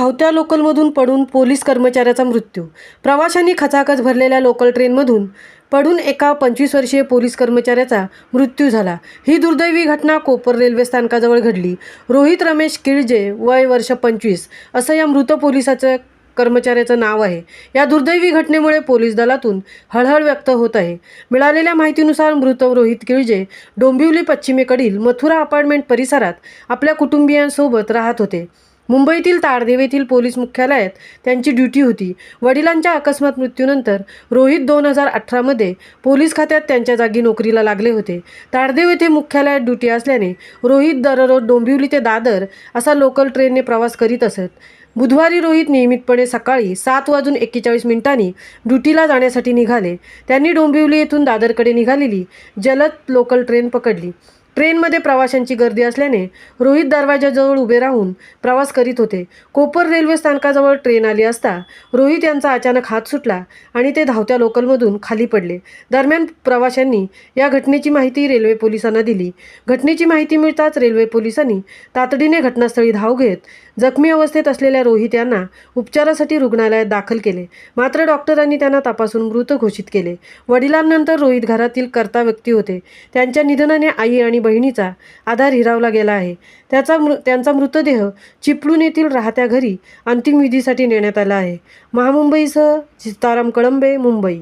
धावत्या लोकलमधून पडून पोलीस कर्मचाऱ्याचा मृत्यू। प्रवाशांनी खचाखच भरलेल्या लोकल ट्रेनमधून पडून एका 25 वर्षीय पोलीस कर्मचाऱ्याचा मृत्यू झाला। ही दुर्दैवी घटना कोपर रेल्वे स्थानकाजवळ घडली। रोहित रमेश किळजे, वय वर्ष 25 असं या मृत पोलिसाचं कर्मचाऱ्याचं नाव आहे। या दुर्दैवी घटनेमुळे पोलीस दलातून हळहळ व्यक्त होत आहे। मिळालेल्या माहितीनुसार मृत रोहित किळजे डोंबिवली पश्चिमेकडील मथुरा अपार्टमेंट परिसरात आपल्या कुटुंबियांसोबत राहत होते। मुंबईतील ताडदेव येथील पोलीस मुख्यालयात त्यांची ड्युटी होती। वडिलांच्या अकस्मात मृत्यूनंतर रोहित 2018 मध्ये पोलीस खात्यात त्यांच्या जागी नोकरीला लागले होते। ताडदेव येथे मुख्यालयात ड्युटी असल्याने रोहित दररोज डोंबिवली ते दादर असा लोकल ट्रेनने प्रवास करीत असत। बुधवारी रोहित नियमितपणे सकाळी 7:41 ड्युटीला जाण्यासाठी निघाले। त्यांनी डोंबिवली येथून दादरकडे निघालेली जलद लोकल ट्रेन पकडली। ट्रेनमध्ये प्रवाशांची गर्दी असल्याने रोहित दरवाजाजवळ उभे राहून प्रवास करीत होते। कोपर रेल्वे स्थानकाजवळ ट्रेन आली असता रोहित यांचा अचानक हात सुटला आणि ते धावत्या लोकलमधून खाली पडले। दरम्यान प्रवाशांनी या घटनेची माहिती रेल्वे पोलिसांना दिली। घटनेची माहिती मिळताच रेल्वे पोलिसांनी तातडीने घटनास्थळी धाव घेत जखमी अवस्थेत असलेल्या रोहित यांना उपचारासाठी रुग्णालयात दाखल केले। मात्र डॉक्टरांनी त्यांना तपासून मृत घोषित केले। वडिलांनंतर रोहित घरातील कर्ता व्यक्ती होते। त्यांच्या निधनाने आई आणि बहिणीचा आधार हिरावला गेला आहे। त्यांचा मृतदेह चिपळूण येथील राहत्या घरी अंतिम विधीसाठी नेण्यात आला आहे। महामुंबईसह सीताराम कळंबे, मुंबई।